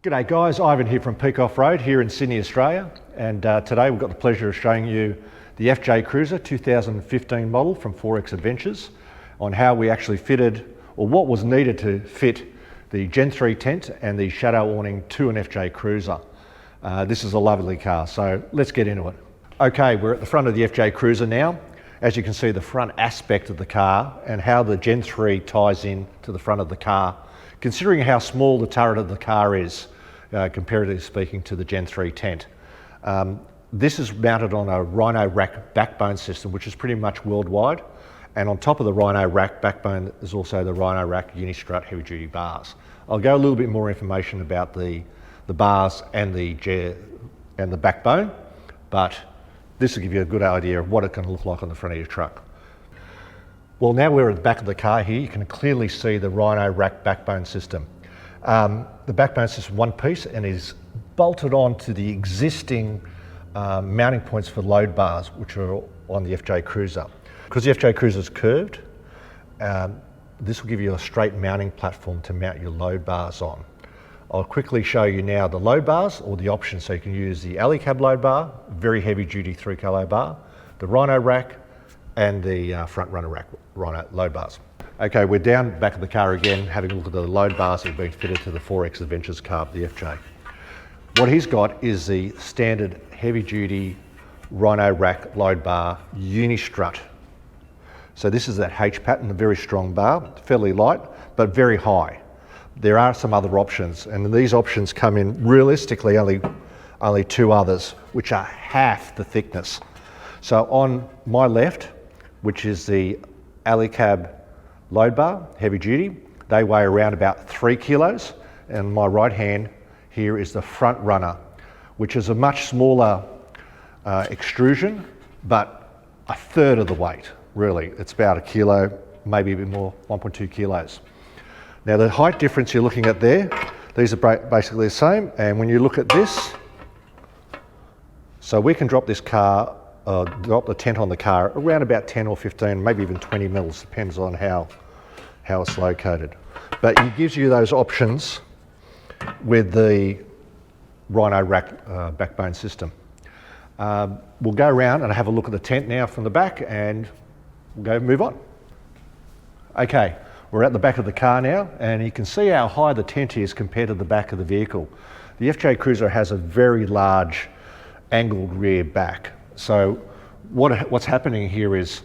G'day guys, Ivan here from Peak Offroad here in Sydney, Australia, and today we've got the pleasure of showing you the FJ Cruiser 2015 model from 4X Adventures on how we actually fitted, or what was needed to fit, the Gen 3 tent and the shadow awning to an FJ Cruiser. This is a lovely car, so let's get into it. Okay, we're at the front of the FJ Cruiser now. As you can see, the front aspect of the car and how the Gen 3 ties in to the front of the car, considering how small the turret of the car is, comparatively speaking to the Gen 3 tent. This is mounted on a Rhino rack backbone system, which is pretty much worldwide. And on top of the Rhino rack backbone is also the Rhino rack Unistrut heavy duty bars. I'll go a little bit more information about the bars and the backbone, but this will give you a good idea of what it can look like on the front of your truck. Well, now we're at the back of the car here, you can clearly see the Rhino rack backbone system. The backbone system one piece and is bolted on to the existing mounting points for load bars, which are on the FJ Cruiser. Because the FJ Cruiser is curved, this will give you a straight mounting platform to mount your load bars on. I'll quickly show you now the load bars, or the options, so you can use the Alu-Cab load bar, very heavy duty 3 kilo bar, the Rhino rack, and the front runner rack Rhino load bars. Okay, we're down back of the car again, having a look at the load bars that have been fitted to the 4X Adventures car, the FJ. What he's got is the standard heavy duty Rhino rack load bar Unistrut. So this is that H pattern, a very strong bar, fairly light, but very high. There are some other options, and these options come in realistically only two others, which are half the thickness. So on my left, which is the Alu-Cab load bar, heavy duty, they weigh around about 3 kilos, and my right hand here is the front runner, which is a much smaller extrusion, but a third of the weight, really. It's about 1 kilo, maybe a bit more, 1.2 kilos. Now the height difference you're looking at there, these are basically the same, and when you look at this, so we can drop this car, drop the tent on the car around about 10 or 15, maybe even 20 mils, depends on how it's located. But it gives you those options with the Rhino rack backbone system. We'll go around and have a look at the tent now from the back, and we'll move on. Okay, we're at the back of the car now, and you can see how high the tent is compared to the back of the vehicle. The FJ Cruiser has a very large angled rear back. So what's happening here is,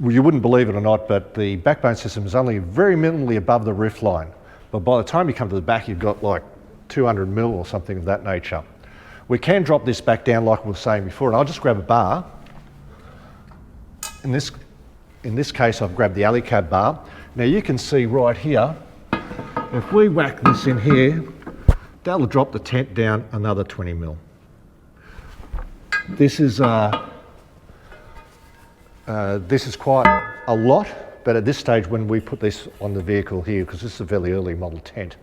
you wouldn't believe it or not, but the backbone system is only very minimally above the roof line. But by the time you come to the back, you've got like 200 mil or something of that nature. We can drop this back down like we were saying before, and I'll just grab a bar. In this case, I've grabbed the Alu-Cab bar. Now you can see right here, if we whack this in here, that'll drop the tent down another 20 mil. This is quite a lot, but at this stage when we put this on the vehicle here, because this is a fairly early model tent,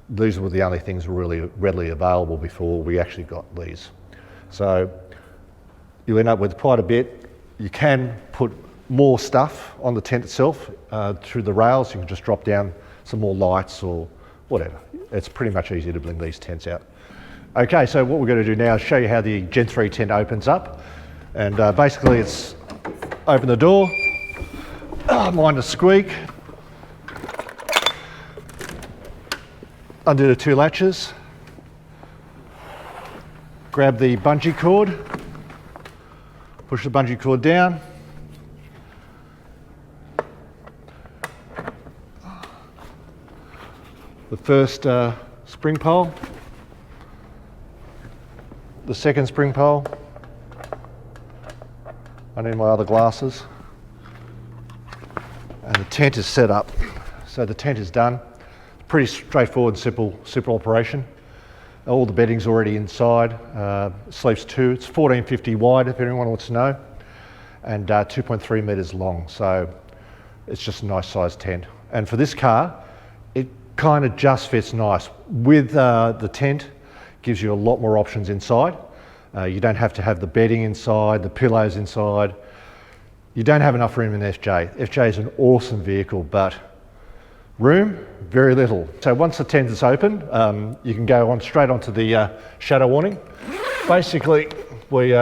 these were the only things really readily available before we actually got these. So you end up with quite a bit. You can put more stuff on the tent itself through the rails. You can just drop down some more lights or whatever. It's pretty much easy to bring these tents out. Okay, so what we're going to do now is show you how the Gen 3 tent opens up. And basically it's open the door, mind the squeak, undo the 2 latches, grab the bungee cord, push the bungee cord down, the first spring pole, the second spring pole. I need my other glasses. And the tent is set up. So the tent is done. Pretty straightforward, simple operation. All the bedding's already inside. Sleeps 2. It's 1450 wide, if anyone wants to know, and 2.3 meters long. So it's just a nice sized tent. And for this car, it kind of just fits nice. With the tent, gives you a lot more options inside. You don't have to have the bedding inside, the pillows inside. You don't have enough room in FJ. FJ is an awesome vehicle, but Room, very little. So once the tent is open, you can go on straight onto the shadow awning. Basically, we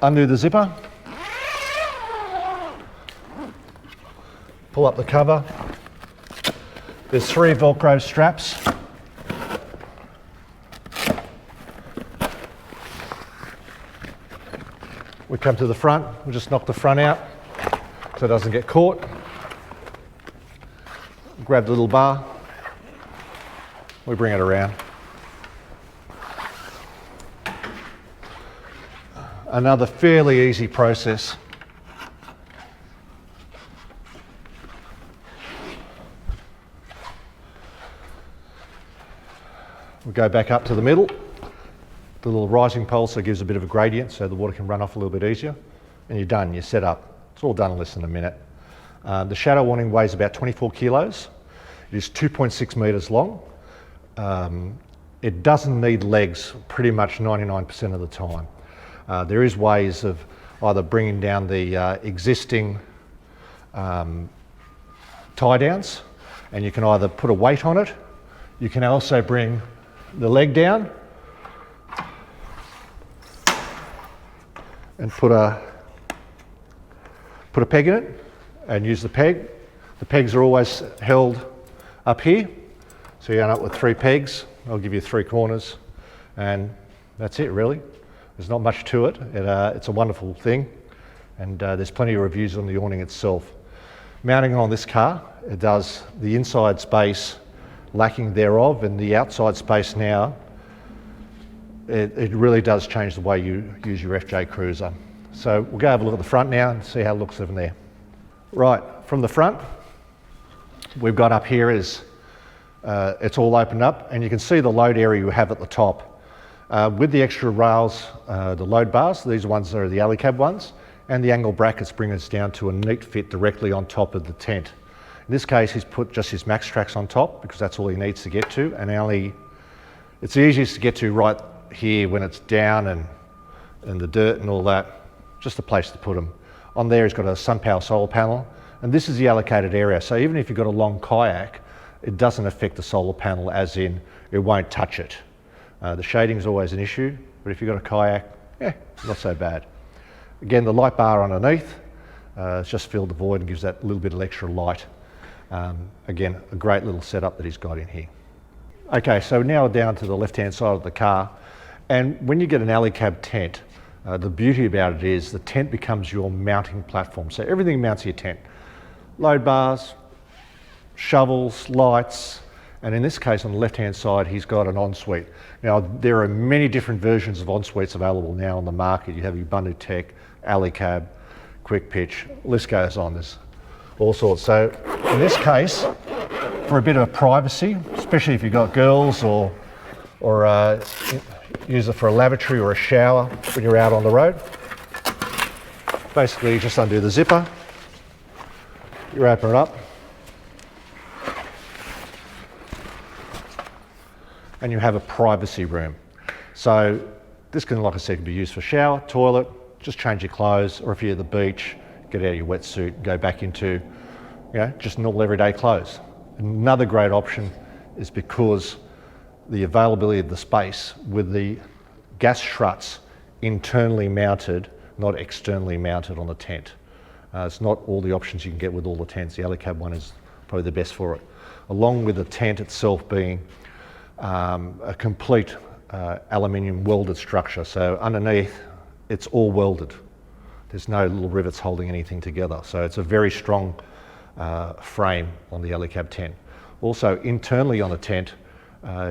undo the zipper, pull up the cover. There's 3 Velcro straps. We come to the front, we just knock the front out so it doesn't get caught. Grab the little bar, we bring it around. Another fairly easy process. We go back up to the middle. The little rising pole so it gives a bit of a gradient so the water can run off a little bit easier. And you're done, you're set up. It's all done in less than a minute. The shadow awning weighs about 24 kilos. It is 2.6 metres long. It doesn't need legs pretty much 99% of the time. There is ways of either bringing down the existing tie downs, and you can either put a weight on it. You can also bring the leg down and put a peg in it and use the peg. The pegs are always held up here, so you end up with 3 pegs. I'll give you 3 corners, and that's it really. There's not much to it. It's a wonderful thing, and there's plenty of reviews on the awning itself. Mounting on this car, it does the inside space lacking thereof, and the outside space now, it really does change the way you use your FJ Cruiser. So we'll go have a look at the front now and see how it looks from there. Right, from the front, we've got up here is, it's all opened up, and you can see the load area you have at the top. With the extra rails, the load bars, these ones are the Alu-Cab ones, and the angle brackets bring us down to a neat fit directly on top of the tent. In this case, he's put just his max tracks on top because that's all he needs to get to, and it's the easiest to get to right here when it's down and the dirt and all that. Just a place to put them. On there, he's got a SunPower solar panel, and this is the allocated area. So even if you've got a long kayak, it doesn't affect the solar panel, as in it won't touch it. The shading is always an issue, but if you've got a kayak, not so bad. Again, the light bar underneath, it's just filled the void and gives that little bit of extra light. Again, a great little setup that he's got in here. Okay, so now down to the left-hand side of the car, and when you get an Alu-Cab tent, the beauty about it is the tent becomes your mounting platform. So everything mounts your tent. Load bars, shovels, lights, and in this case on the left-hand side he's got an ensuite. Now there are many different versions of ensuites available now on the market. You have your Bundu Tech, Alu-Cab, Quick Pitch, list goes on. There's all sorts. So in this case, for a bit of privacy, especially if you've got girls or use it for a lavatory or a shower when you're out on the road. Basically, you just undo the zipper, you open it up, and you have a privacy room. So this can, like I said, be used for shower, toilet, just change your clothes, or if you're at the beach, get out of your wetsuit, go back into, just normal everyday clothes. Another great option is because the availability of the space with the gas struts internally mounted, not externally mounted on the tent. It's not all the options you can get with all the tents. The Alu-Cab one is probably the best for it. Along with the tent itself being a complete aluminium welded structure. So underneath, it's all welded. There's no little rivets holding anything together. So it's a very strong frame on the Alu-Cab tent. Also internally on the tent,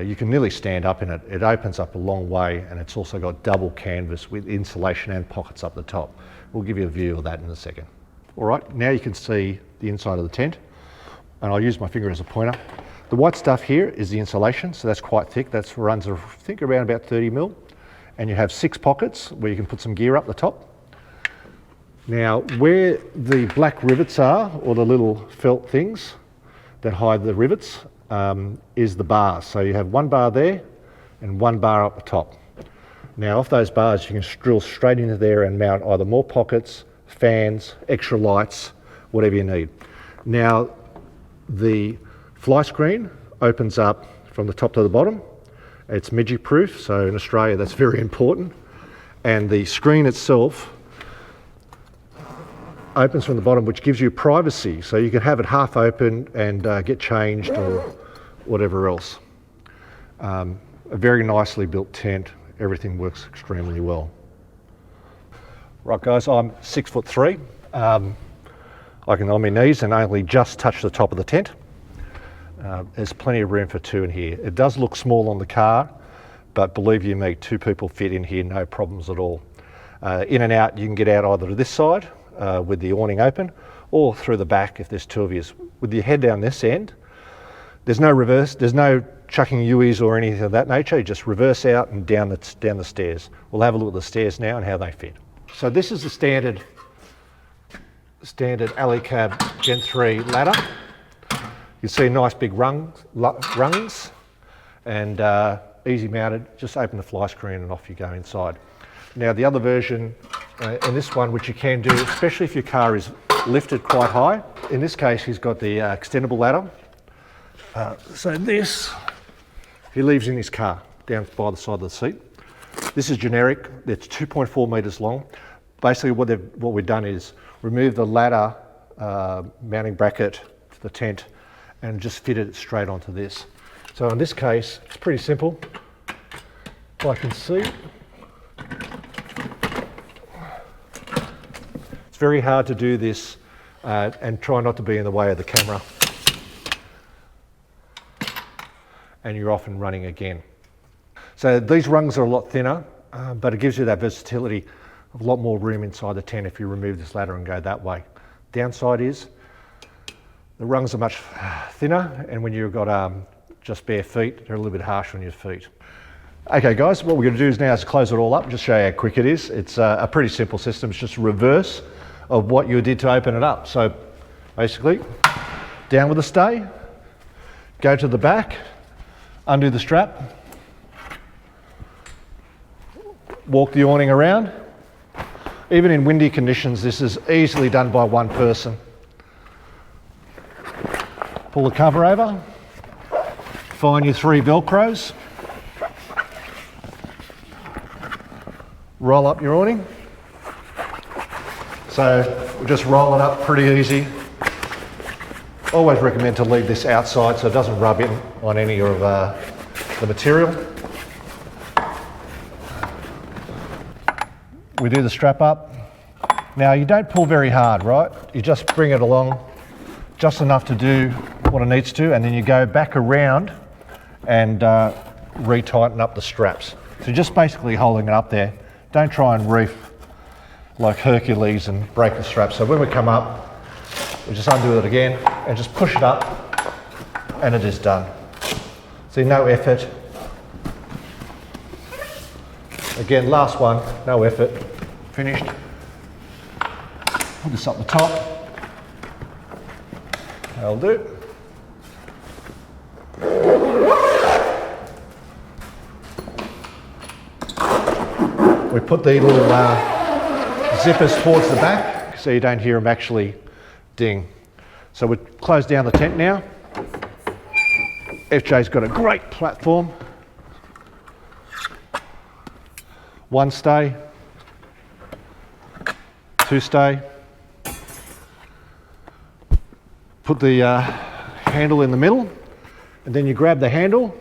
you can nearly stand up in it. It opens up a long way, and it's also got double canvas with insulation and pockets up the top. We'll give you a view of that in a second. All right, now you can see the inside of the tent, and I'll use my finger as a pointer. The white stuff here is the insulation, so that's quite thick. That runs, I think, around about 30 mil. And you have 6 pockets where you can put some gear up the top. Now, where the black rivets are, or the little felt things that hide the rivets, is the bars. So you have 1 bar there and 1 bar up the top. Now off those bars you can drill straight into there and mount either more pockets, fans, extra lights, whatever you need. Now The fly screen opens up from the top to the bottom. It's midget proof, so in Australia that's very important. And the screen itself opens from the bottom, which gives you privacy, so you can have it half open and get changed or whatever else. A very nicely built tent. Everything works extremely well. Right guys, I'm 6'3". I can on my knees and only just touch the top of the tent. There's plenty of room for two in here. It does look small on the car, but believe you me, two people fit in here, no problems at all. In and out, you can get out either to this side with the awning open, or through the back if there's two of you. With your head down this end, there's no reverse, there's no chucking U's or anything of that nature. You just reverse out and down the stairs. We'll have a look at the stairs now and how they fit. So this is the standard Alu-Cab Gen-3 ladder. You see nice big rungs and easy mounted. Just open the fly screen and off you go inside. Now the other version, in this one, which you can do, especially if your car is lifted quite high. In this case, he's got the extendable ladder. So this, he leaves in his car, down by the side of the seat. This is generic, it's 2.4 metres long. Basically what we've done is remove the ladder mounting bracket to the tent and just fitted it straight onto this. So in this case, it's pretty simple. If I can see, it's very hard to do this and try not to be in the way of the camera. And you're off and running again. So these rungs are a lot thinner, but it gives you that versatility of a lot more room inside the tent if you remove this ladder and go that way. Downside is the rungs are much thinner, and when you've got just bare feet, they're a little bit harsh on your feet. Okay guys, what we're going to do is now is close it all up and just show you how quick it is. It's a pretty simple system. It's just a reverse of what you did to open it up. So basically, down with the stay, go to the back, undo the strap, walk the awning around. Even in windy conditions, this is easily done by one person. Pull the cover over, find your 3 Velcros, roll up your awning. So we just roll it up pretty easy. Always recommend to leave this outside so it doesn't rub in on any of the material. We do the strap up. Now you don't pull very hard, right? You just bring it along just enough to do what it needs to, and then you go back around and re-tighten up the straps. So just basically holding it up there. Don't try and reef like Hercules and break the straps. So when we come up, we just undo it again and just push it up and it is done. See, no effort. Again, last one, no effort, finished. Put this up the top. That'll do. We put the little zippers towards the back so you don't hear them actually ding. So we close down the tent now. FJ's got a great platform. 1 stay, 2 stay. Put the handle in the middle, and then you grab the handle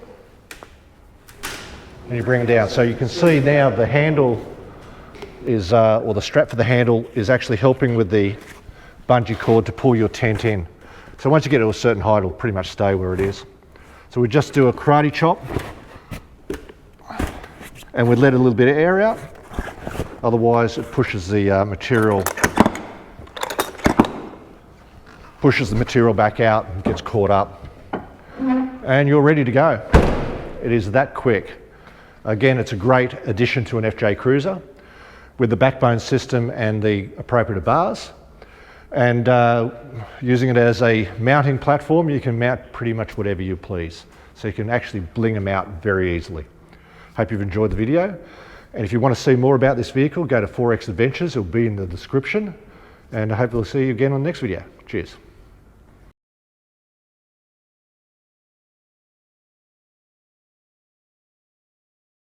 and you bring it down. So you can see now the handle is, or the strap for the handle is actually helping with the bungee cord to pull your tent in. So once you get to a certain height, it'll pretty much stay where it is. So we just do a karate chop and we let a little bit of air out. Otherwise it pushes the material back out and gets caught up. And you're ready to go. It is that quick. Again, it's a great addition to an FJ Cruiser with the backbone system and the appropriate bars. And using it as a mounting platform, you can mount pretty much whatever you please. So you can actually bling them out very easily. Hope you've enjoyed the video. And if you want to see more about this vehicle, go to 4X Adventures. It'll be in the description. And I hope we'll see you again on the next video. Cheers.